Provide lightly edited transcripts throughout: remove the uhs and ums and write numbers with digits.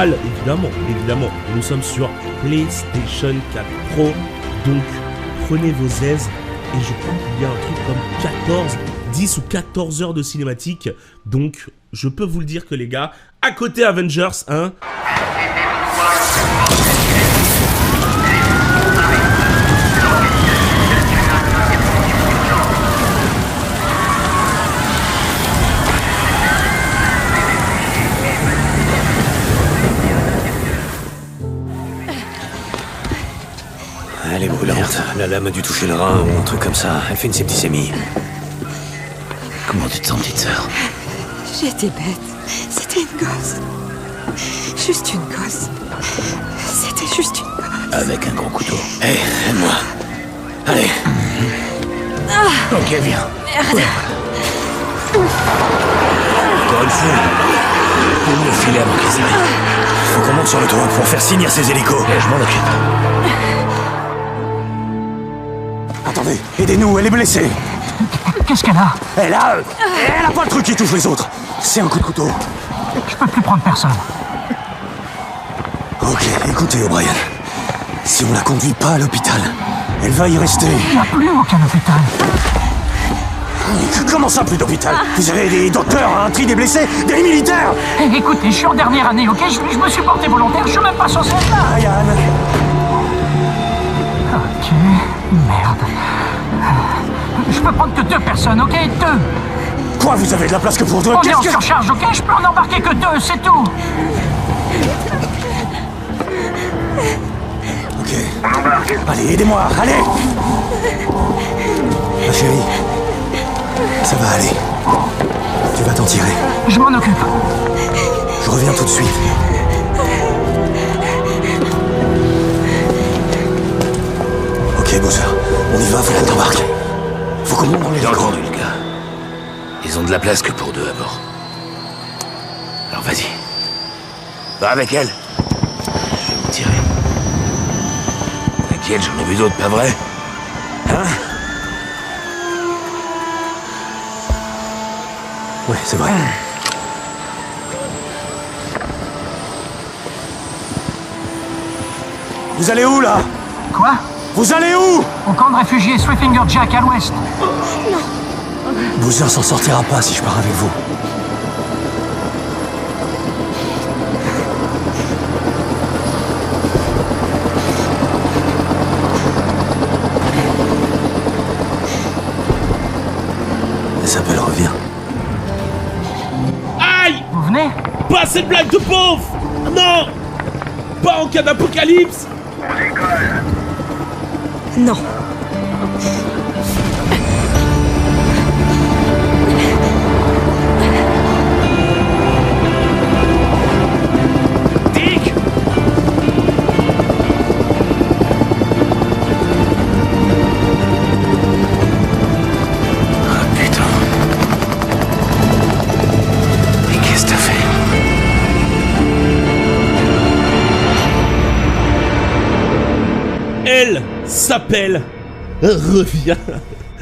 Évidemment, nous sommes sur PlayStation 4 Pro, donc prenez vos aises, et je crois qu'il y a un truc comme 10 ou 14 heures de cinématique, donc je peux vous le dire que les gars, à côté Avengers, hein. Elle est brûlante. La lame a dû toucher le rein ou un truc comme ça. Elle fait une septicémie. Comment tu te sens, petite sœur? J'étais bête. C'était une gosse. Juste une gosse. C'était juste une gosse. Avec un gros couteau. Hé, aide-moi. Allez. Ok, viens. Merde. Encore une fois. Faut me filer avant qu'ils arrivent. Faut qu'on monte sur le toit pour faire signer ces hélicos. Et je m'en occupe. Attendez, aidez-nous, elle est blessée. Qu'est-ce qu'elle a? Elle a pas le truc qui touche les autres. C'est un coup de couteau. Je peux plus prendre personne. Ok, écoutez, O'Brien. Si on la conduit pas à l'hôpital, elle va y rester. Il n'y a plus aucun hôpital. Comment ça, plus d'hôpital? Vous avez des docteurs, un tri des blessés, des militaires. Écoutez, je suis en dernière année, ok? Je me suis porté volontaire, je suis même pas censé être là. Ryan. Ok, merde. Je peux prendre que 2 personnes, ok? 2. Quoi, vous avez de la place que pour 2? On est en surcharge, ok? Je peux en embarquer que 2, c'est tout. Ok. Allez, aidez-moi, allez. Ma chérie, ça va aller. Tu vas t'en tirer. Je m'en occupe. Je reviens tout de suite. Ok, Bowser, on y va, faut qu'on t'embarque. Faut qu'on monte dans les entendu, le gars. Ils ont de la place que pour 2 à bord. Alors vas-y. Va avec elle. Je vais me tirer. T'inquiète, j'en ai vu d'autres, pas vrai? Hein? Ouais, c'est vrai. Vous allez où, là? Quoi? Vous allez où? Au camp de réfugiés Swifinger Jack à l'ouest. Bowser s'en sortira pas si je pars avec vous. Isabelle revient. Aïe! Vous venez? Pas cette blague de pauvre! Non! Pas en cas d'apocalypse! Non. Dick! Ah putain. Mais qu'est-ce que t'as fait? Elle s'appelle Revient.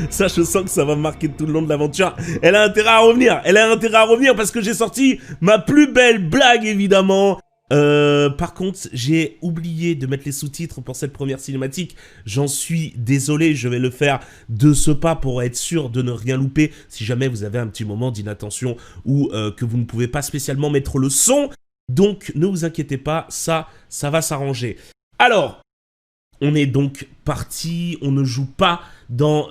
Ça, je sens que ça va me marquer tout le long de l'aventure. Elle a intérêt à revenir. Elle a intérêt à revenir parce que j'ai sorti ma plus belle blague, évidemment. Par contre, j'ai oublié de mettre les sous-titres pour cette première cinématique. J'en suis désolé, je vais le faire de ce pas pour être sûr de ne rien louper. Si jamais vous avez un petit moment d'inattention ou que vous ne pouvez pas spécialement mettre le son. Donc, ne vous inquiétez pas, ça va s'arranger. Alors, on est donc parti, on ne joue pas dans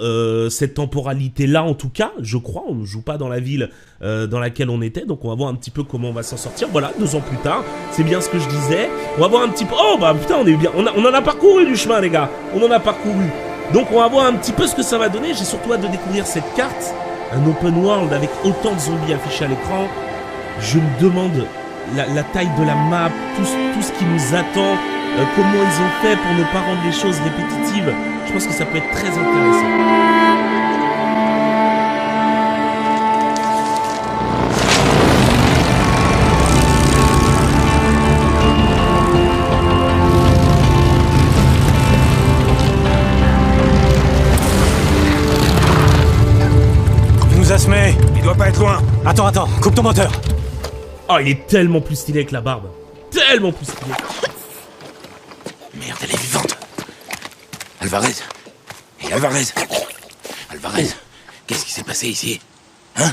cette temporalité-là en tout cas, je crois, on ne joue pas dans la ville dans laquelle on était, donc on va voir un petit peu comment on va s'en sortir. Voilà, 2 ans plus tard, c'est bien ce que je disais, on va voir un petit peu, oh bah putain on est bien, on en a parcouru du chemin les gars, on en a parcouru, donc on va voir un petit peu ce que ça va donner. J'ai surtout hâte de découvrir cette carte, un open world avec autant de zombies affichés à l'écran. Je me demande la taille de la map, tout ce qui nous attend. Comment ils ont fait pour ne pas rendre les choses répétitives. Je pense que ça peut être très intéressant. Il nous a semé. Il doit pas être loin. Attends, coupe ton moteur. Oh, il est tellement plus stylé avec la barbe. tellement plus stylé. Merde, elle est vivante. Alvarez. Et Alvarez. Alvarez, qu'est-ce qui s'est passé ici? Hein?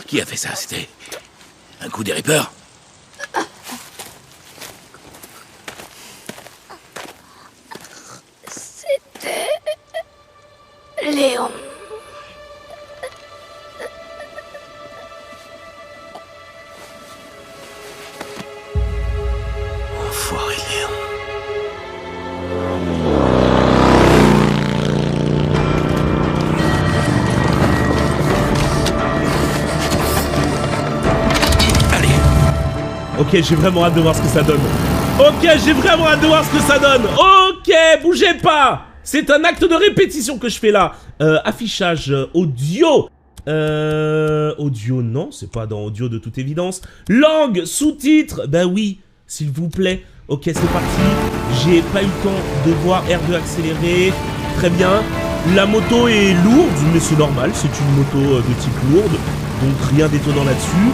Qui a fait ça? C'était un coup des Reapers? C'était... Léon. Enfoiré, Léon. Ok, j'ai vraiment hâte de voir ce que ça donne. Ok, j'ai vraiment hâte de voir ce que ça donne. Ok, bougez pas. C'est un acte de répétition que je fais là. Affichage audio. Audio, non, c'est pas dans audio de toute évidence. Langue, sous-titres, ben oui, s'il vous plaît. Ok, c'est parti. J'ai pas eu le temps de voir R2 accéléré. Très bien. La moto est lourde, mais c'est normal. C'est une moto de type lourde. Donc rien d'étonnant là-dessus.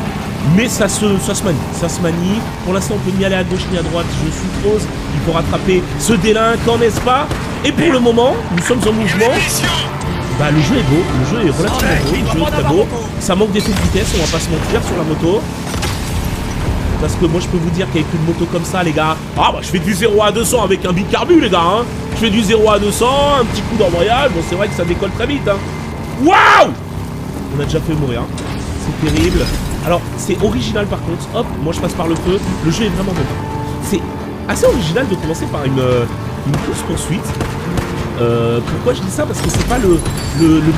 Mais ça se manie. Pour l'instant, on peut ni aller à gauche ni à droite, je suppose. Il faut rattraper ce délinquant, n'est-ce pas? Et pour le moment, nous sommes en mouvement. Bah, le jeu est beau, le jeu est relativement beau, le jeu est très beau. Ça manque d'effet de vitesse, on va pas se mentir sur la moto. Parce que moi, je peux vous dire qu'avec une moto comme ça, les gars... Ah, bah, je fais du 0 à 200 avec un bicarbu, les gars, hein. Je fais du 0 à 200, un petit coup d'embrayage. Bon, c'est vrai que ça décolle très vite, hein. Waouh! On a déjà fait mourir, hein. C'est terrible. Alors, c'est original par contre. Hop, moi je passe par le feu. Le jeu est vraiment bon. C'est assez original de commencer par une course-poursuite. Pourquoi je dis ça? Parce que c'est pas le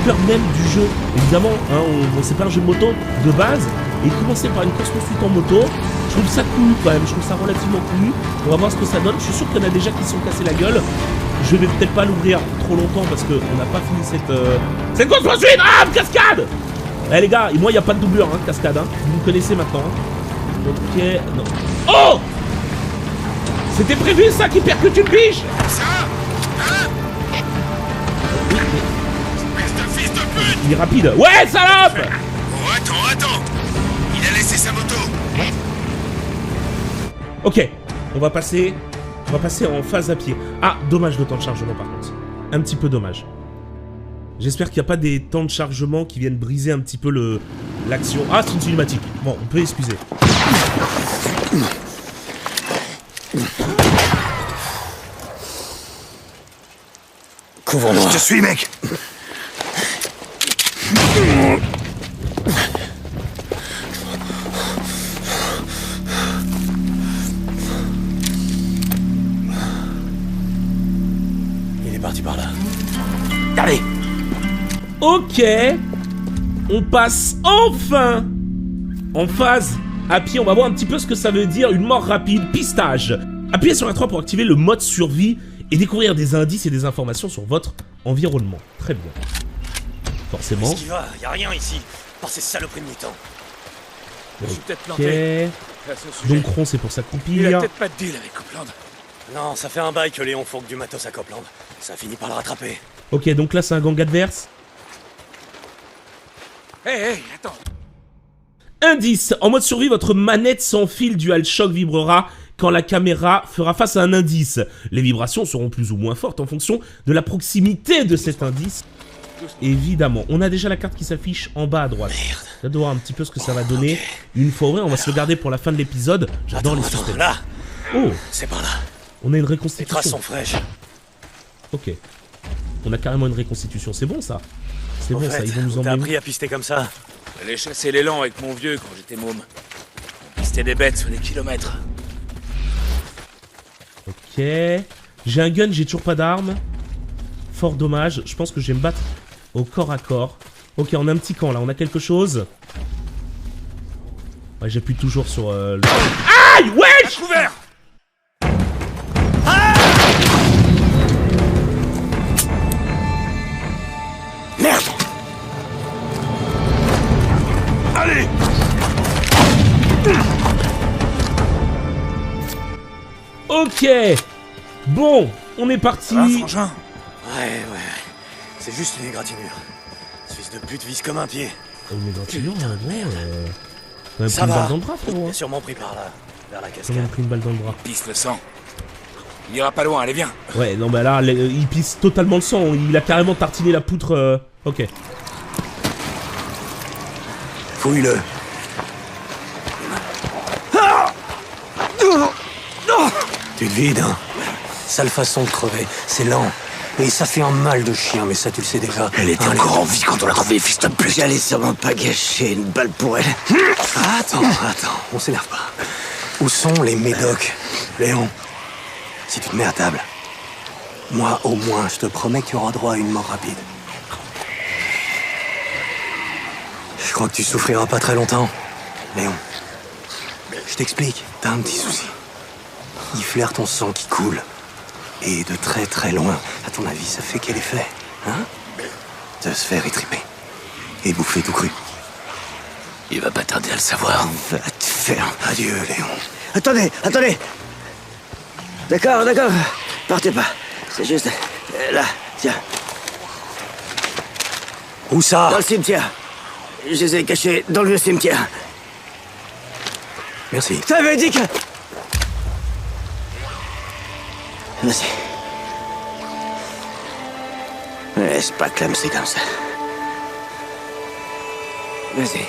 cœur même du jeu. Évidemment, hein, c'est pas un jeu de moto de base. Et commencer par une course-poursuite en moto, je trouve ça cool quand même. Je trouve ça relativement cool. On va voir ce que ça donne. Je suis sûr qu'il y en a déjà qui se sont cassés la gueule. Je vais peut-être pas l'ouvrir trop longtemps parce qu'on n'a pas fini cette course-poursuite. Ah, cascade! Eh les gars, moi il n'y a pas de doublure, hein, cascade, hein. Vous me connaissez maintenant. Hein. Ok, non. Oh! C'était prévu ça qui percute une biche! Ça? Hein? Oui, Mais c'est un fils de pute! il est rapide. Ouais, salope! Oh, attends! Il a laissé sa moto! Ok, on va passer en phase à pied. Ah, dommage le temps de chargement par contre. Un petit peu dommage. J'espère qu'il n'y a pas des temps de chargement qui viennent briser un petit peu l'action. Ah, c'est une cinématique. Bon, on peut excuser. Couvre-moi. Je te suis, mec! Il est parti par là. Allez! Ok, on passe enfin en phase à pied. On va voir un petit peu ce que ça veut dire, une mort rapide, pistage. Appuyez sur la 3 pour activer le mode survie et découvrir des indices et des informations sur votre environnement. Très bien. Forcément. Qu'est-ce qui va? Y'a rien ici. Par ces saloperies de mutants. Je suis peut-être planté. Ok. À son sujet. Donc Ron, c'est pour Il a s'accroupir. peut-être pas de deal avec Copeland. Non, ça fait un bail que Léon fourgue du matos à Copeland. Ça finit par le rattraper. Ok, donc là c'est un gang adverse. Hé, attends. Indice. En mode survie, votre manette sans fil DualShock vibrera quand la caméra fera face à un indice. Les vibrations seront plus ou moins fortes en fonction de la proximité de cet indice. Évidemment, on a déjà la carte qui s'affiche en bas à droite. Merde. J'ai hâte de voir un petit peu ce que ça va donner. Une fois ouvert, on va se le garder pour la fin de l'épisode. J'adore les suspects. Là, Oh, c'est par là. on a une Les traces reconstitution. sont fraîches. Ok. On a carrément une reconstitution. C'est bon ça. C'est En bon fait, ça, ils vont nous on t'a emmener. appris à pister comme ça. J'allais chasser l'élan avec mon vieux quand j'étais môme. C'était des bêtes sur des kilomètres. Ok. J'ai un gun, j'ai toujours pas d'arme. Fort dommage. Je pense que je vais me battre au corps à corps. Ok, on a un petit camp là. On a quelque chose. Ouais, j'appuie toujours sur le... Aïe, wesh! Couvert! Merde! Allez! Ok. Bon, on est parti. Ah, frangin! Ouais. C'est juste une égratignure. Ce fils de pute vise comme un pied. On est dans le tuyau, en vrai. On a Ça pris une va. balle dans le bras, frérot. Il hein. est sûrement pris par là. vers la Comment cascade. on a pris une balle dans le bras. Pisse le sang. Il ira pas loin, allez, viens. Ouais, non, bah là, il pisse totalement le sang. Il a carrément tartiné la poutre. Ok. Fouille-le. Tu te vides, hein? Sale façon de crever. C'est lent. Et ça fait un mal de chien, mais ça tu le sais déjà. Elle était encore en vie quand on l'a trouvée, fils de pute. J'allais sûrement pas gâcher une balle pour elle. Attends, on s'énerve pas. Où sont les médocs, Léon? Si tu te mets à table, moi au moins, je te promets que tu auras droit à une mort rapide. Je crois que tu souffriras pas très longtemps, Léon. Je t'explique, t'as un petit souci. Il flaire ton sang qui coule. Et de très très loin. À ton avis, ça fait quel effet, hein? De se faire étriper. Et bouffer tout cru. Il va pas tarder à le savoir. Va te faire. Adieu, Léon. Attendez. D'accord. Partez pas. C'est juste... là, tiens. Où ça? Dans le cimetière. Je les ai cachés dans le vieux cimetière. Merci. T'avais dit que... Vas-y. Laisse pas clamser comme ça. Vas-y.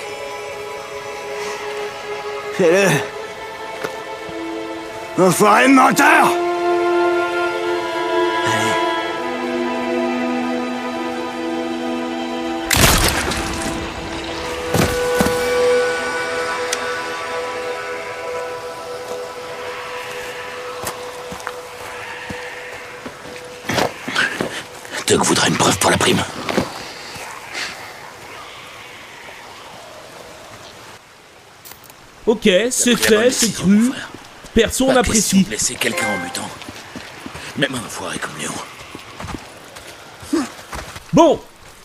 Fais-le. Enfoiré de menteur! Doug voudra une preuve pour la prime. Ok, c'est fait, c'est cru. Perso, on apprécie. De laisser quelqu'un en butant. Même un enfoiré comme Léon. Bon,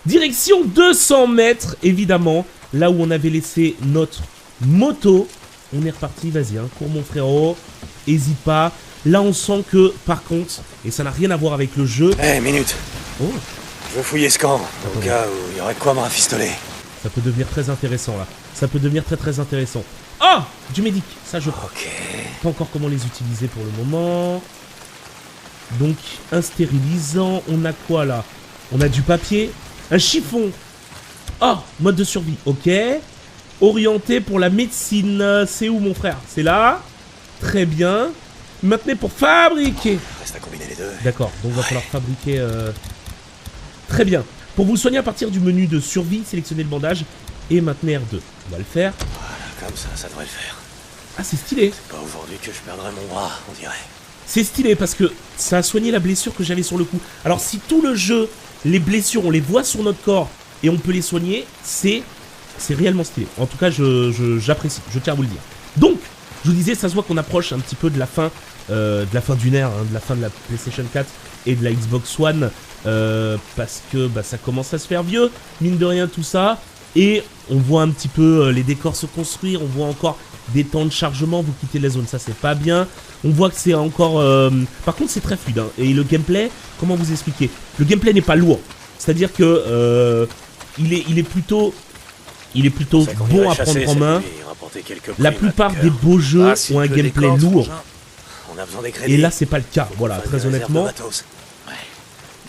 direction 200 mètres, évidemment. Là où on avait laissé notre moto. On est reparti, vas-y, hein, cours mon frérot. Hésite pas. Là, on sent que, par contre, et ça n'a rien à voir avec le jeu. Eh, minute. Oh, Je veux fouiller ce camp, au cas où il y aurait de quoi me rafistoler. ça peut devenir très intéressant, là. Ça peut devenir très très intéressant. Oh, du médic, ça je crois. Ok. Pas encore comment les utiliser pour le moment. Donc, un stérilisant. On a quoi, là? On a du papier. Un chiffon. Oh, mode de survie. Ok. Orienté pour la médecine. C'est où, mon frère? C'est là. Très bien. Maintenant, pour fabriquer. Reste à combiner les deux. D'accord, donc va falloir fabriquer... Très bien. Pour vous soigner à partir du menu de survie, sélectionnez le bandage et maintenez R2. On va le faire. Voilà, comme ça devrait le faire. Ah, c'est stylé. C'est pas aujourd'hui que je perdrai mon bras, on dirait. C'est stylé parce que ça a soigné la blessure que j'avais sur le coup. Alors si tout le jeu, les blessures, on les voit sur notre corps et on peut les soigner, c'est réellement stylé. En tout cas, j'apprécie, je tiens à vous le dire. Donc, je vous disais, ça se voit qu'on approche un petit peu de la fin d'une ère, hein, de la fin de la PlayStation 4 et de la Xbox One, parce que bah, ça commence à se faire vieux, mine de rien tout ça, et on voit un petit peu les décors se construire, on voit encore des temps de chargement, vous quittez la zone, ça c'est pas bien, on voit que c'est encore... Par contre c'est très fluide, hein, et le gameplay, comment vous expliquer? Le gameplay n'est pas lourd, c'est-à-dire que il est plutôt bon à prendre en main. La plupart des beaux jeux ont un gameplay lourd. On a besoin des crédits. Et là, c'est pas le cas, voilà, très honnêtement.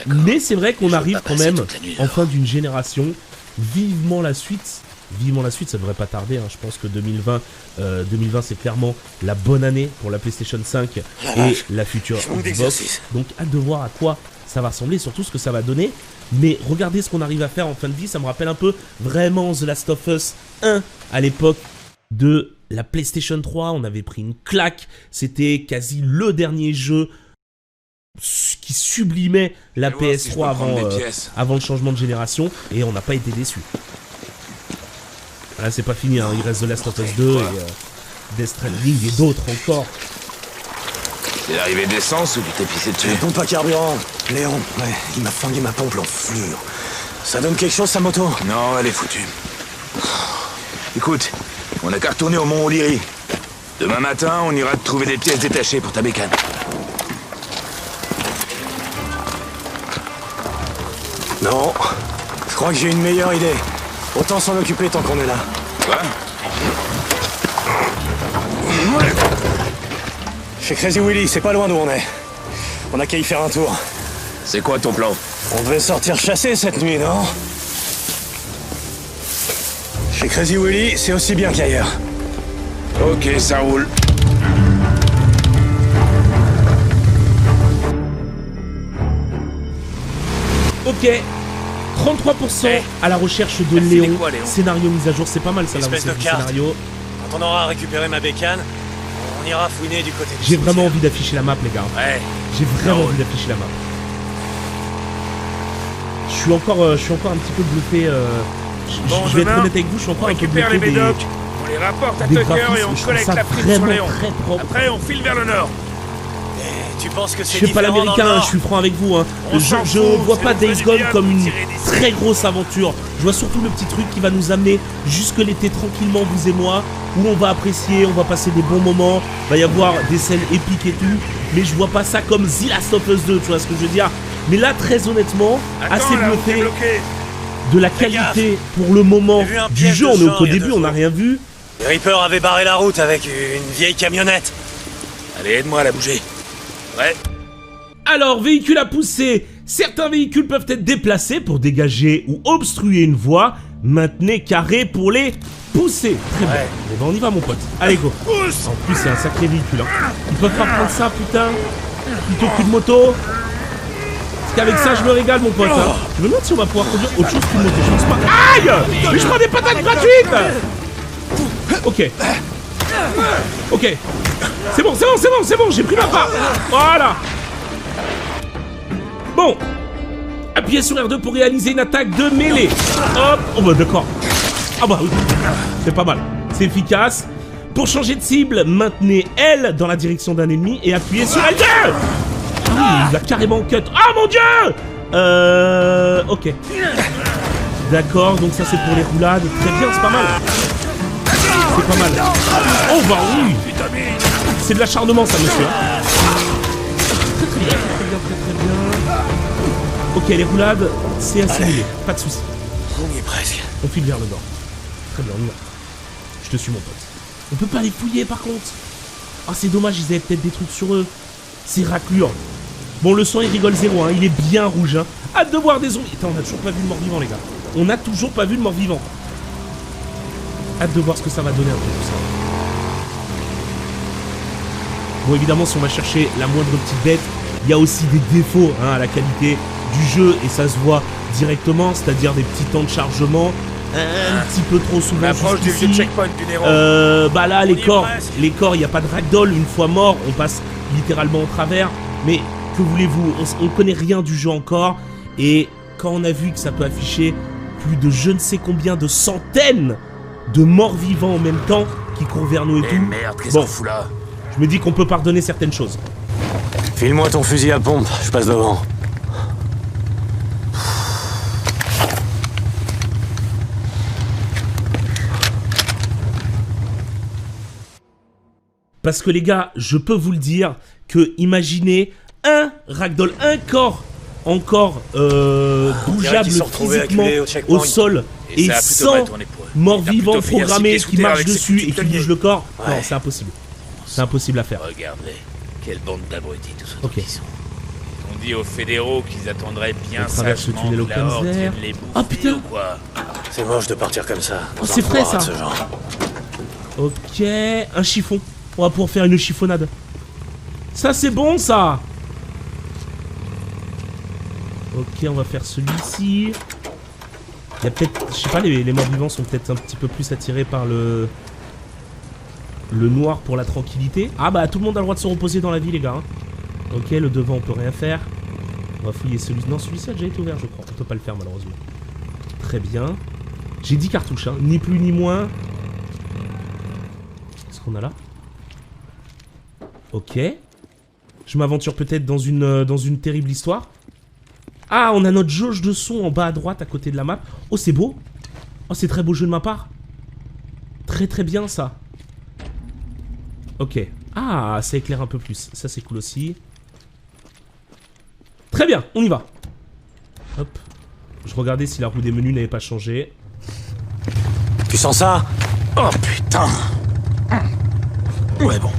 Mais c'est vrai qu'on arrive quand même en fin d'une génération. Vivement la suite. Vivement la suite, ça devrait pas tarder. Hein. Je pense que 2020 c'est clairement la bonne année pour la PlayStation 5 et la future Xbox. Donc, hâte de voir à quoi ça va ressembler, surtout ce que ça va donner. Mais regardez ce qu'on arrive à faire en fin de vie. Ça me rappelle un peu vraiment The Last of Us 1 à l'époque de la PlayStation 3. On avait pris une claque. C'était quasi le dernier jeu qui sublimait la PS3 avant le changement de génération. Et on n'a pas été déçus. Là, c'est pas fini. Hein. Il reste The Last of Us 2 et Death Stranding et d'autres encore. C'est l'arrivée d'essence ou tu t'es pissé dessus? Pompe à carburant. Léon, ouais, il m'a flingué ma pompe l'enflure. Ça donne quelque chose, sa moto? Non, elle est foutue. Écoute, on a qu'à retourner au Mont O'Leary. Demain matin, on ira te trouver des pièces détachées pour ta bécane. Non, je crois que j'ai une meilleure idée. Autant s'en occuper tant qu'on est là. Quoi? Chez Crazy Willy, c'est pas loin d'où on est. On a qu'à y faire un tour. C'est quoi ton plan? On devait sortir chasser cette nuit, non? Chez Crazy Willy, c'est aussi bien qu'ailleurs. Ok, ça roule. Ok. 33% à la recherche de Merci, Léon. quoi, Léon? Scénario mis à jour, c'est pas mal ça, Espèce l'avancée de du carte. scénario. Quand on aura récupéré ma bécane, on ira fouiner du côté du J'ai vraiment cimetière. envie d'afficher la map, les gars. Ouais. J'ai vraiment Ah, envie d'afficher la map. Je suis encore un petit peu bluffé. Je vais être honnête avec vous, je suis encore un peu bluffé récupère les des, médocs, on les rapporte à des Tucker et graphismes. on Je trouve collecte ça la prime sur vraiment Léon. très propre. Après, on file vers le nord. Et tu penses que Je c'est fais pas différent dans le l'américain, Nord? je suis franc avec vous. Hein. On Je s'en je fout, vois c'est pas le Days fait Gone du bien comme de une tirer d'ici. très grosse aventure. Je vois surtout le petit truc qui va nous amener jusque l'été tranquillement, vous et moi, où on va apprécier, on va passer des bons moments, va y avoir des scènes épiques et tout. Mais je vois pas ça comme The Last of Us 2, tu vois ce que je veux dire. Mais là, très honnêtement, assez Attends, là, on est bluffé bloqué. de la qualité pour le moment J'ai vu un du piège jeu. de On est sang qu'au il y a début, 2 on n'a jours. rien vu. Les Reapers avaient barré la route avec une vieille camionnette. Allez, aide-moi à la bouger. Ouais. Alors, véhicule à pousser. Certains véhicules peuvent être déplacés pour dégager ou obstruer une voie. Maintenez carré pour les pousser. Très bien. Ouais. Eh ben, on y va, mon pote. Allez, go. Pousse. En plus, c'est un sacré véhicule. Hein. Ils peuvent pas prendre ça, putain. Plutôt qu'une moto. Parce qu'avec ça, je me régale, mon pote. Hein. Je me demande si on va pouvoir conduire autre chose qu'une moto. Je pense pas. Aïe! Mais je prends des patates gratuites! Ok. Ok. C'est bon, c'est bon, c'est bon, c'est bon. J'ai pris ma part. Voilà. Bon. Appuyez sur R2 pour réaliser une attaque de mêlée. Hop. Oh bah d'accord. Ah bah oui. C'est pas mal. C'est efficace. Pour changer de cible, maintenez L dans la direction d'un ennemi et appuyez sur L2. Ah oui, il va carrément cut. Ah mon dieu. Ok. D'accord, donc ça c'est pour les roulades. Très bien, c'est pas mal. C'est pas mal. Oh bah oui. C'est de l'acharnement ça, monsieur. Très bien, très bien. Ok, les roulades, c'est assimilé. Pas de soucis. On y est presque. On file vers le nord. Très bien, on y va. Je te suis, mon pote. On peut pas les fouiller, par contre. Ah, c'est dommage, ils avaient peut-être des trucs sur eux. C'est raclure. Bon, le son, il rigole zéro, hein. Il est bien rouge, hein. Hâte de voir des zombies. Attends, on a toujours pas vu de mort-vivant, les gars. On a toujours pas vu de mort-vivant. Hâte de voir ce que ça va donner un peu tout ça. Bon, évidemment, si on va chercher la moindre petite bête, il y a aussi des défauts hein, à la qualité du jeu et ça se voit directement, c'est-à-dire des petits temps de chargement un petit peu trop souvent. On approche du vieux jusqu'ici. checkpoint du Néron. Bah là, On y les est corps, presque. il n'y a pas de ragdoll. Une fois mort, on passe littéralement au travers. Mais que voulez-vous, on connaît rien du jeu encore. Et quand on a vu que ça peut afficher plus de je ne sais combien de centaines de morts vivants en même temps qui courent vers nous et Eh tout, merde, qu'est-ce bon, qu'on fout là? je me dis qu'on peut pardonner certaines choses. File-moi ton fusil à pompe, je passe devant. Parce que les gars, je peux vous le dire que imaginez un ragdoll, un corps encore bougeable qu'ils sont retrouvés physiquement acculés au checkpoint. au sol Et et ça a plutôt 100 mal tourné pour eux. morts T'as vivants plutôt finir programmés six pieds qui sous terre marchent avec ces dessus et qui petits bougent le corps. Ouais. Non, c'est impossible. C'est impossible à faire. Regarde-les. Quelle bande d'abrutis tous Ok. autour qui sont. On dit aux fédéraux qu'ils attendraient bien On traverse le sagement tunnel au que la horde Panzer. vienne les bouffer Oh, putain. ou quoi. C'est moche de partir comme ça. Oh, c'est frais, ça. De ce genre. Ok, un chiffon. On va pouvoir faire une chiffonnade. Ça, c'est bon, ça. Ok, on va faire celui-ci. Il y a peut-être... Je sais pas, les morts-vivants sont peut-être un petit peu plus attirés par le noir pour la tranquillité. Ah bah, tout le monde a le droit de se reposer dans la vie, les gars. Hein. Ok, le devant, on peut rien faire. On va fouiller celui-ci. Non, celui-ci a déjà été ouvert, je crois. On peut pas le faire, malheureusement. Très bien. J'ai 10 cartouches, hein. Ni plus ni moins. Qu'est-ce qu'on a là? Ok. Je m'aventure peut-être dans une terrible histoire. Ah, on a notre jauge de son en bas à droite à côté de la map. Oh, c'est beau. Oh, c'est très beau jeu de ma part. Très très bien ça. Ok. Ah, ça éclaire un peu plus. Ça, c'est cool aussi. Très bien, on y va. Hop. Je regardais si la roue des menus n'avait pas changé. Tu sens ça? Oh putain. Ouais bon.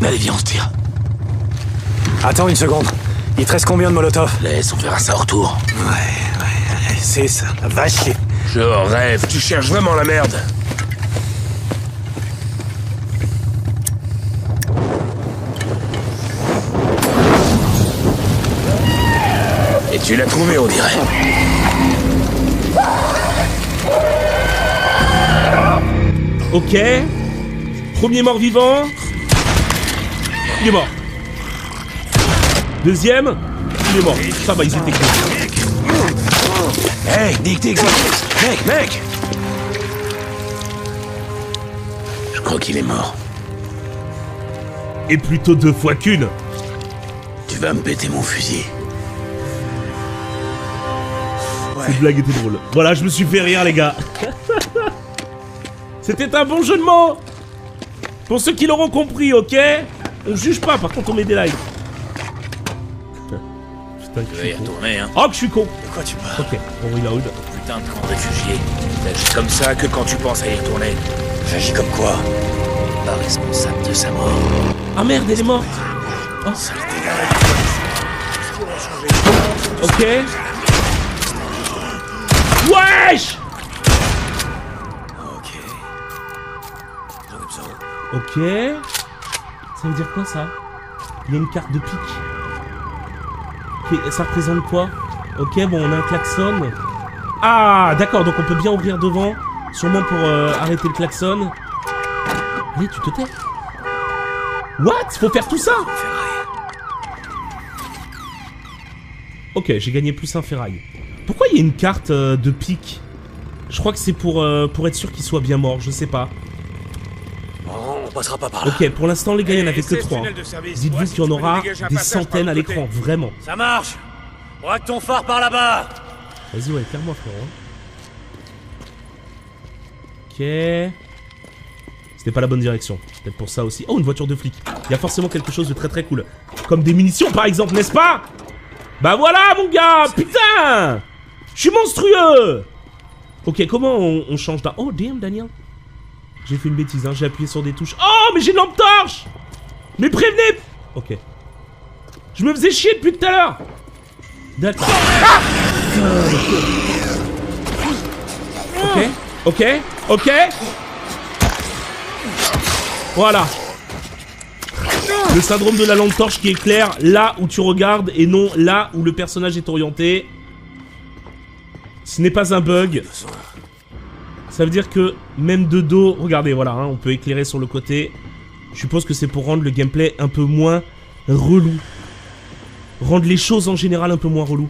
Allez viens on se tire. Attends une seconde. Il te reste combien de Molotov? Laisse, on verra ça au retour. Ouais, c'est ça. Va chier. Je rêve, tu cherches vraiment la merde. Et tu l'as trouvé, on dirait. Ok. Premier mort-vivant. Il est mort. Deuxième. Il est mort. Ça va, ils étaient cool. Hey, Nick, mec! Je crois qu'il est mort. Et plutôt 2 fois qu'une. Tu vas me péter mon fusil. Cette blague était drôle. Voilà, je me suis fait rire, les gars. C'était un bon jeu de mots. Pour ceux qui l'auront compris, ok? On juge pas, par contre on met des likes. Putain, Tu vas y retourner, hein. Oh, que je suis con. De quoi tu parles? Ok, on reload. Putain de camp de réfugiés. T'agis comme ça que quand tu penses à y retourner. J'agis comme quoi? Pas responsable de sa mort. Ah merde, elle est morte. Oh. Ok. Wesh. Ok. Ça veut dire quoi ça? Il y a une carte de pique. Ok, ça représente quoi? Ok, bon, on a un klaxon. Ah, d'accord, donc on peut bien ouvrir devant. Sûrement pour arrêter le klaxon. Allez, tu te tais. What? Faut faire tout ça? Ok, j'ai gagné plus un ferraille. Pourquoi il y a une carte de pique? Je crois que c'est pour être sûr qu'il soit bien mort, je sais pas. On passera pas par là. Ok, pour l'instant les gars, il n'y en avait que 3. Dites-vous qu'il y en aura des centaines à l'écran, vraiment. Ça marche. Braque ton phare par là-bas. Vas-y, ouais, clairement, frérot. Ok. C'était pas la bonne direction. Peut-être pour ça aussi. Oh, une voiture de flic. Il y a forcément quelque chose de très très cool. Comme des munitions, par exemple, n'est-ce pas? Bah voilà, mon gars. Putain, je suis monstrueux. Ok, comment on change d'un... Oh, damn, Daniel. J'ai fait une bêtise, hein. J'ai appuyé sur des touches. Oh, mais j'ai une lampe torche. Mais prévenez. Ok. Je me faisais chier depuis tout à l'heure. D'accord. Ah, ok, ok, ok. Voilà. Le syndrome de la lampe torche qui éclaire là où tu regardes et non là où le personnage est orienté. Ce n'est pas un bug. Ça veut dire que même de dos, regardez, voilà, hein, on peut éclairer sur le côté. Je suppose que c'est pour rendre le gameplay un peu moins relou. Rendre les choses en général un peu moins relou.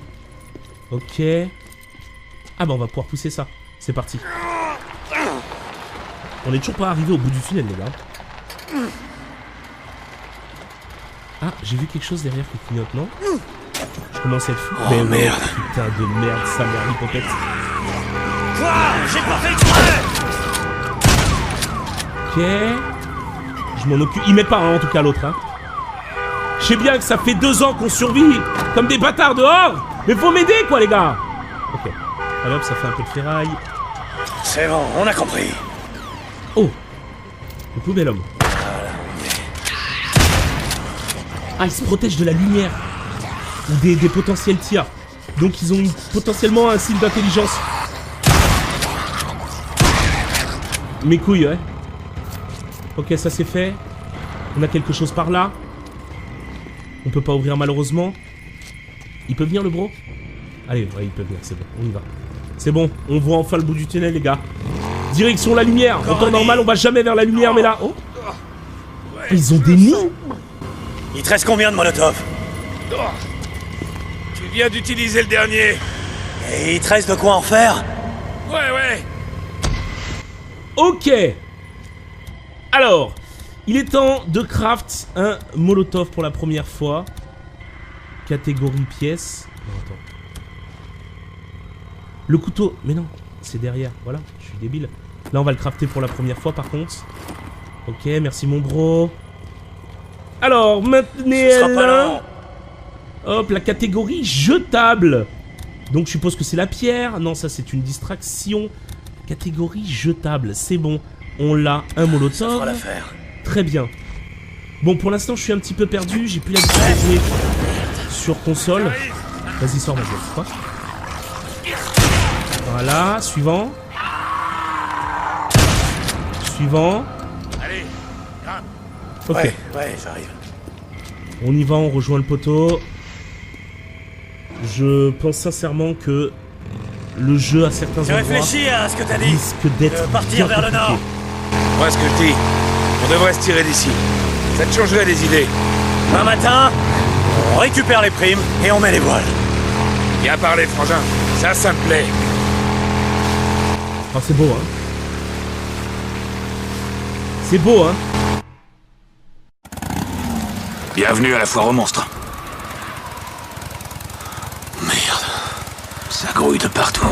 Ok. Ah bah on va pouvoir pousser ça. C'est parti. On est toujours pas arrivé au bout du tunnel, les gars. Ah, j'ai vu quelque chose derrière qui clignote, non? Je commence à être fou. Oh mais merde. Putain de merde, sa mère l'hypothèque. Quoi? J'ai pas fait exprès. Ok. Je m'en occupe. Il met pas, hein, en tout cas, l'autre, hein. Je sais bien que ça fait 2 ans qu'on survit comme des bâtards dehors. Mais faut m'aider, quoi, les gars. Ok. Allez hop, ça fait un peu de ferraille. C'est bon, on a compris. Oh. Le plus bel homme. Ah, ils se protègent de la lumière. Ou des potentiels tirs. Donc ils ont potentiellement un signe d'intelligence. Mes couilles, ouais. Ok, ça c'est fait. On a quelque chose par là. On peut pas ouvrir malheureusement. Il peut venir le bro? Allez, ouais, il peut venir, c'est bon, on y va. C'est bon, on voit enfin le bout du tunnel, les gars. Direction la lumière. En temps normal, on va jamais vers la lumière, mais là... Oh, ils ont des nids. Il te reste combien de Molotov? Tu viens d'utiliser le dernier. Et il te reste de quoi en faire? Ouais. Ok. Alors, il est temps de craft un molotov pour la première fois. Catégorie pièces. Non, attends. Le couteau. Mais non, c'est derrière. Voilà, je suis débile. Là, on va le crafter pour la première fois, par contre. Ok, merci mon bro. Alors, maintenez-la. Hop, la catégorie jetable. Donc, je suppose que c'est la pierre. Non, ça, c'est une distraction. Catégorie jetable, c'est bon. On l'a, un molotov. Ça fera l'affaire. Très bien. Bon, pour l'instant, je suis un petit peu perdu. J'ai plus l'habitude de jouer sur console. Vas-y, sors ma gueule. Quoi? Voilà, suivant. Suivant. Allez, grimpe. Ok. Ouais, j'arrive. On y va, on rejoint le poteau. Je pense sincèrement que le jeu à certains endroits Réfléchis à ce que t'as dit. risque d'être Partir bien vers le compliqué. nord. Moi, ce que je dis, on devrait se tirer d'ici. Ça te changerait des idées. Un matin, on récupère les primes et on met les voiles. Bien parlé, frangin. Ça me plaît. Ah, c'est beau, hein. C'est beau, hein. Bienvenue à la foire aux monstres. Merde. Ça grouille de partout.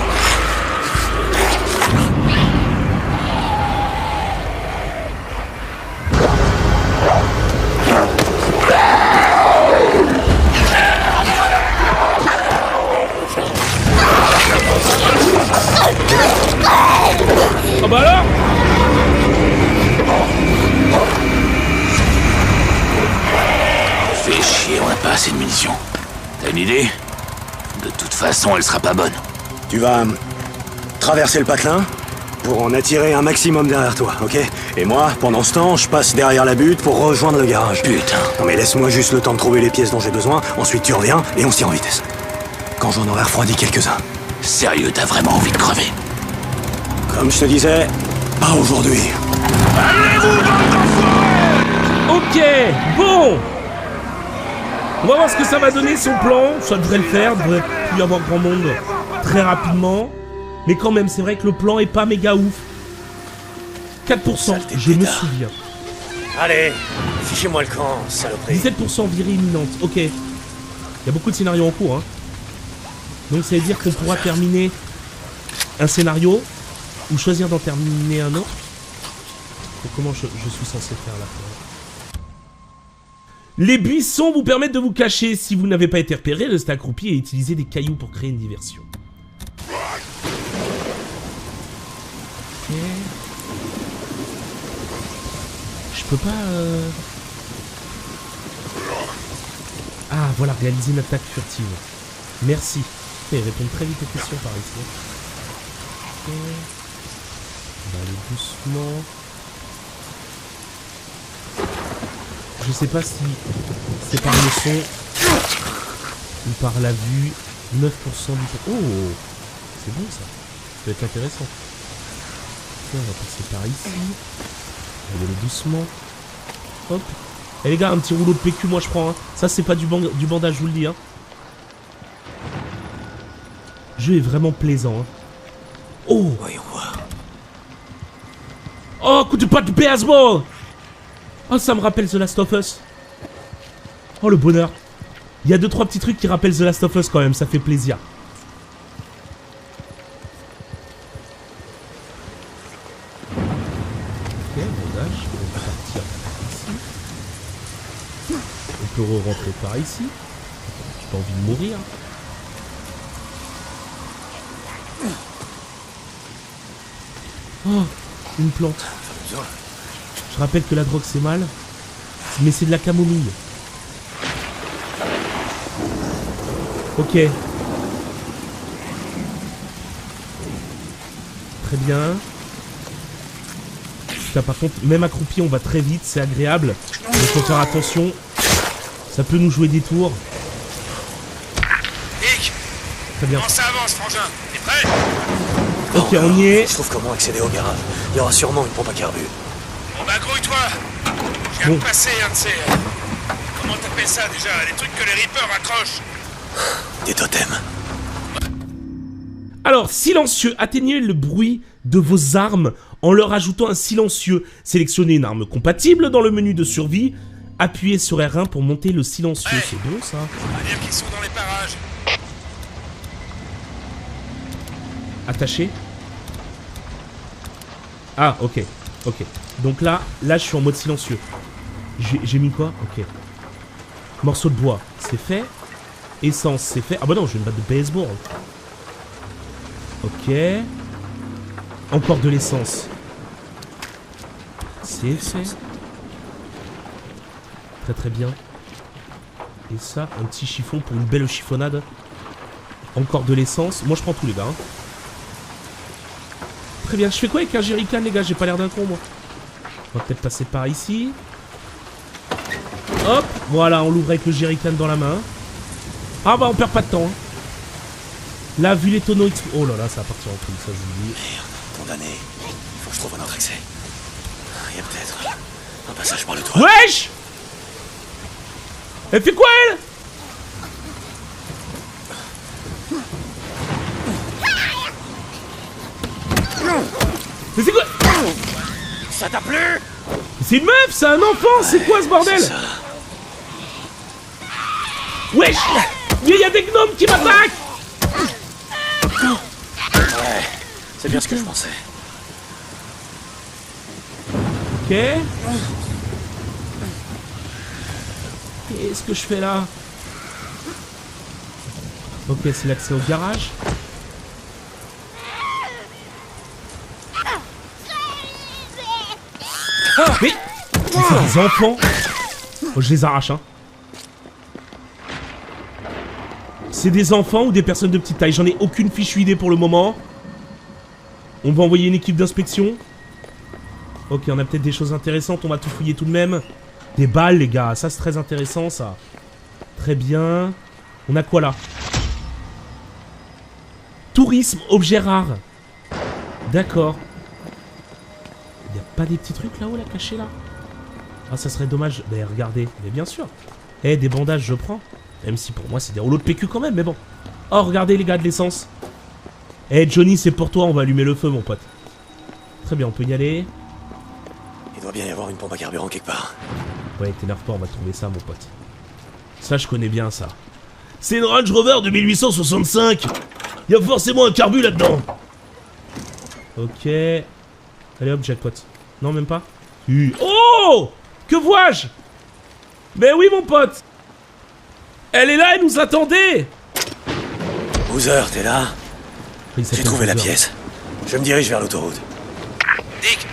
Ah bah alors. Fais chier, on n'a pas assez de munitions. T'as une idée? De toute façon, elle sera pas bonne. Tu vas traverser le patelin pour en attirer un maximum derrière toi, ok? Et moi, pendant ce temps, je passe derrière la butte pour rejoindre le garage. Putain. Non mais laisse-moi juste le temps de trouver les pièces dont j'ai besoin, ensuite tu reviens et on se tire en vitesse. Quand j'en aurai refroidi quelques-uns. Sérieux, t'as vraiment envie de crever? Comme je te disais, pas aujourd'hui. Ok, bon. On va voir ce que ça va donner son plan. Ça devrait le faire, il devrait plus y avoir grand monde très rapidement. Mais quand même, c'est vrai que le plan est pas méga ouf. 4%, je me souviens. Allez, fichez-moi le camp, saloperie. 17% virée imminente, ok. Il y a beaucoup de scénarios en cours, hein. Donc ça veut dire qu'on pourra terminer un scénario ou choisir d'en terminer un autre. Donc comment je suis censé faire là? Les buissons vous permettent de vous cacher. Si vous n'avez pas été repéré, restez accroupi et utilisez des cailloux pour créer une diversion. Ok. Je peux pas... Ah, voilà, réaliser une attaque furtive. Merci. Ok, répondre très vite aux questions par ici. Ok. On va aller doucement. Je sais pas si c'est par le son ou par la vue. 9% du temps. Oh, c'est bon ça. Ça peut être intéressant. Ok, on va passer par ici. On va y aller doucement. Hop. Eh les gars, un petit rouleau de PQ, moi je prends. Hein. Ça, c'est pas du bandage, je vous le dis. Hein. Le jeu est vraiment plaisant. Hein. Oh. Voyons voir. Oh, coup de patte de baseball. Oh, ça me rappelle The Last of Us. Oh, le bonheur. Il y a 2-3 petits trucs qui rappellent The Last of Us quand même, ça fait plaisir. Ok, bandage, on va partir ici. On peut re-rentrer par ici. J'ai pas envie de mourir. Oh, une plante. Je rappelle que la drogue c'est mal, mais c'est de la camomille. Ok. Très bien. Là, par contre, même accroupi, on va très vite, c'est agréable. Il faut faire attention. Ça peut nous jouer des tours. Nick, Très bien. comment ça avance, frangin? T'es prêt? Ok, on y est. Je trouve comment accéder au garage. Il y aura sûrement une pompe à carburant. Bon bah grouille-toi. Je viens Bon. de passer un de ces... Comment t'appelles ça déjà? Les trucs que les Reapers accrochent. Des totems. Alors, silencieux, atteignez le bruit de vos armes en leur ajoutant un silencieux. Sélectionnez une arme compatible dans le menu de survie. Appuyez sur R1 pour monter le silencieux. Ouais. C'est bon ça. On va dire qu'ils sont dans les parages. Attaché. Ah, ok. Ok. Donc là, je suis en mode silencieux. J'ai mis quoi? Ok. Morceau de bois, c'est fait. Essence, c'est fait. Ah bah non, j'ai une batte de baseball. Ok. Encore de l'essence. C'est fait. Très très bien. Et ça, un petit chiffon pour une belle chiffonnade. Encore de l'essence. Moi je prends tout les gars. Hein. Très bien. Je fais quoi avec un jerrycan les gars? J'ai pas l'air d'un con moi. On va peut-être passer par ici. Hop. Voilà, on l'ouvre avec le jerrycan dans la main. Ah bah on perd pas de temps. Hein. Là, vu les tonneaux... Oh là là, ça va partir en couille, ça je vous dis. Merde, condamné. Faut que je trouve un autre accès. Il y a peut-être un passage par le toit. Wesh! Elle fait quoi elle? Mais c'est quoi? Ça t'a plu? C'est une meuf, c'est un enfant, c'est quoi ce bordel? Wesh! Mais il y a des gnomes qui m'attaquent! Ouais, c'est bien ce que je pensais. Ok. Qu'est-ce que je fais là? Ok, c'est l'accès au garage. Mais c'est des enfants. Oh, je les arrache, hein. C'est des enfants ou des personnes de petite taille? J'en ai aucune fichue idée pour le moment. On va envoyer une équipe d'inspection. Ok, on a peut-être des choses intéressantes. On va tout fouiller tout de même. Des balles, les gars. Ça, c'est très intéressant, ça. Très bien. On a quoi, là? Tourisme, objet rare. D'accord. Il n'y a pas des petits trucs là-haut, là, cachés, là? Ah, ça serait dommage. Mais regardez. Mais bien sûr. Eh, des bandages, je prends. Même si pour moi, c'est des rouleaux de PQ quand même, mais bon. Oh, regardez, les gars, de l'essence. Eh, Johnny, c'est pour toi. On va allumer le feu, mon pote. Très bien, on peut y aller. Il doit bien y avoir une pompe à carburant quelque part. Ouais, t'énerve pas, on va trouver ça, mon pote. Ça, je connais bien, ça. C'est une Range Rover de 1865. Il y a forcément un carbu là-dedans. Ok. Allez hop, jackpot. Non, même pas. Oh! Que vois-je? Ben oui, mon pote. Elle est là, elle nous attendait. Boozer, t'es là? Il J'ai s'appelle trouvé la Boozer. pièce. Je me dirige vers l'autoroute. Dick!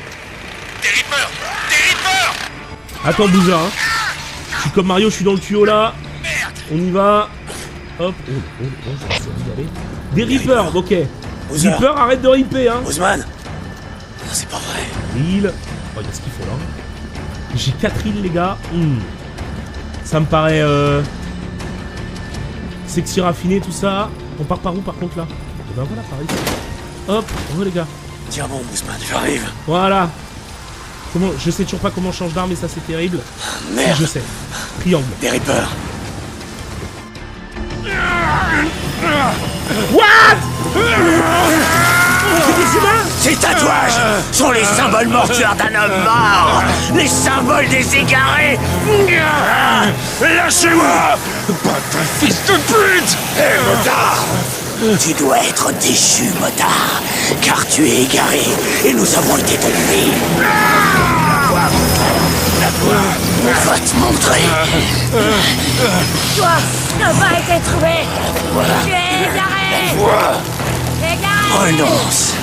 Des Reapers! Des Reapers! Attends, Boozer, hein. Je suis comme Mario, je suis dans le tuyau là. On y va. Hop. Oh, j'ai essayé d'y aller. Des Reapers, ok. Boozer. Reaper, arrête de ripper, hein. Ousmane? Non, c'est pas vrai. Île. Oh, il y a ce qu'il faut là. J'ai 4 îles, les gars. Ça me paraît sexy, raffiné, tout ça. On part par où, par contre, là? Et ben voilà, par ici. Hop, oh les gars. Tiens bon, Ousmane, j'arrive. Voilà. Comment? Je sais toujours pas comment on change d'arme, et ça, c'est terrible. Merde. Si, je sais. Triangle. Des Reapers. What? C'est des humains? Ces tatouages sont les symboles mortuaires d'un homme mort. Les symboles des égarés. Lâchez-moi! Bâtard fils de pute! Hé, motard! Tu dois être déchu, motard, car tu es égaré et nous avons été trompés. On va te montrer. Toi, n'a pas été trouvé. Tu es égaré. Égaré. Renonce.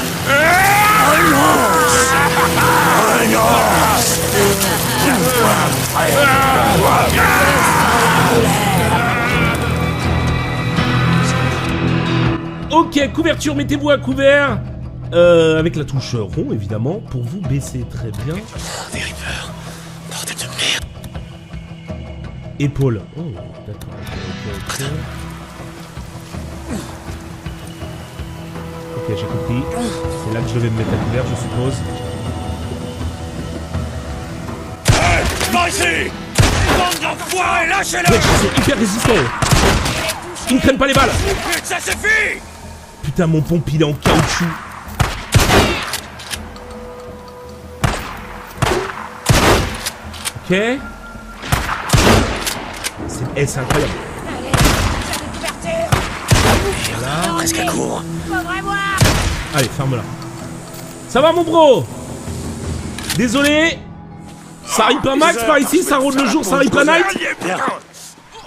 Renonce. Renonce. Ok, couverture, mettez-vous à couvert. Avec la touche rond, évidemment, pour vous baisser très bien. Des Reapers. Bordel de merde. Épaule. Oh, d'accord. Ok. Ok, j'ai compris. C'est là que je devais me mettre à couvert, je suppose. Par ici! Bande d'enfoirés, lâchez-le! Ouais, c'est hyper résistant. Ils ne craignent pas les balles. Putain, ça suffit! Putain, mon pompe, il est en caoutchouc. Ok. C'est incroyable. Voilà. Presque à court. Allez, ferme-la. Ça va, mon bro? Désolé. Ça rip un max par ici, ça rôde le jour, ça rip un night.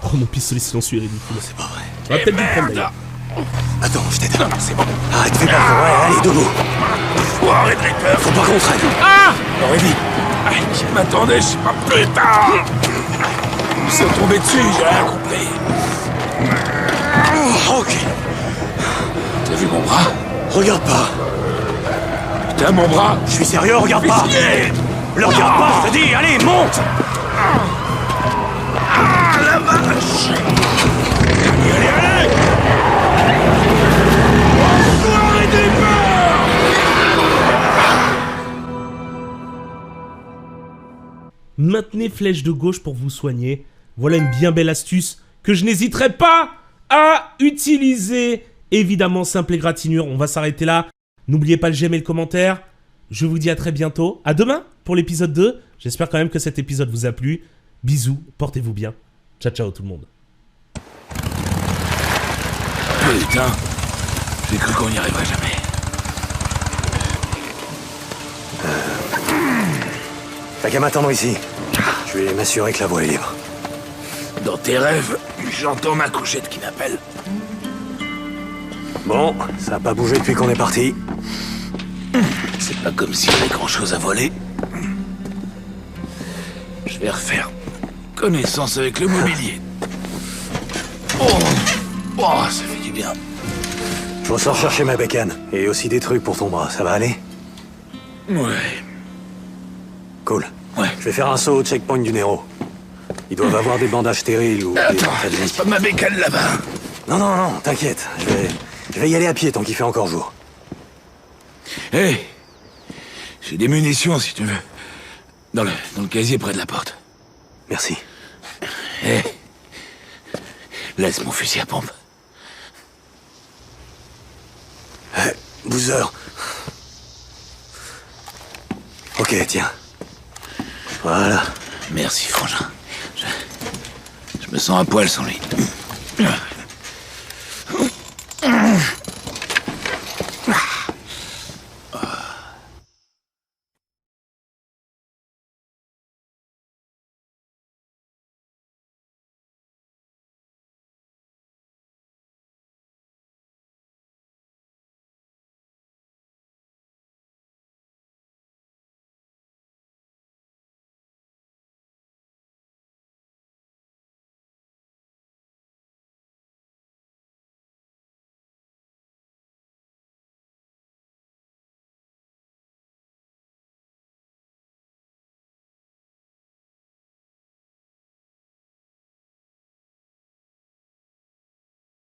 Oh, mon pistolet silencieux est ridicule. C'est pas vrai. On va peut-être dû le prendre d'ailleurs. Attends, je t'aide. C'est bon. Arrête, fais pas le fort. Ouais, allez, debout. Foiré de Reaper! Faut pas qu'on traîne. Ah! Aurait dit. Je m'attendais, je sais pas plus tard! Ils sont tombés dessus, j'ai rien compris. Ok. T'as vu mon bras? Regarde pas. Putain, mon bras! Je suis sérieux, regarde pas. Fichier. Le regarde pas, je te dis, allez, monte. Ah, la vache! Allez, allez! Bonsoir et départ! Maintenez flèche de gauche pour vous soigner. Voilà une bien belle astuce que je n'hésiterai pas à utiliser. Évidemment, simple égratignure, on va s'arrêter là. N'oubliez pas le j'aime et le commentaire. Je vous dis à très bientôt. À demain pour l'épisode 2. J'espère quand même que cet épisode vous a plu. Bisous, portez-vous bien. Ciao, ciao tout le monde. Putain, j'ai cru qu'on n'y arriverait jamais. T'as qu'à m'attendre ici. Je vais m'assurer que la voie est libre. Dans tes rêves, j'entends ma couchette qui m'appelle. Bon, ça a pas bougé depuis qu'on est parti. C'est pas comme s'il y avait grand-chose à voler. Je vais refaire connaissance avec le mobilier. Oh, ça fait du bien. Je ressors chercher ma bécane. Et aussi des trucs pour ton bras, ça va aller? Ouais. Cool. Ouais. Je vais faire un saut au checkpoint du Nero. Ils doivent avoir des bandages stériles ou des Attends, traits de laisse vie. pas ma bécane là-bas. Non, t'inquiète. Je vais y aller à pied tant qu'il fait encore jour. Hé, j'ai des munitions si tu veux. Dans le casier près de la porte. Merci. Hé, laisse mon fusil à pompe. Boozer. Ok, tiens. Voilà. Merci, frangin. Je me sens à poil sans lui.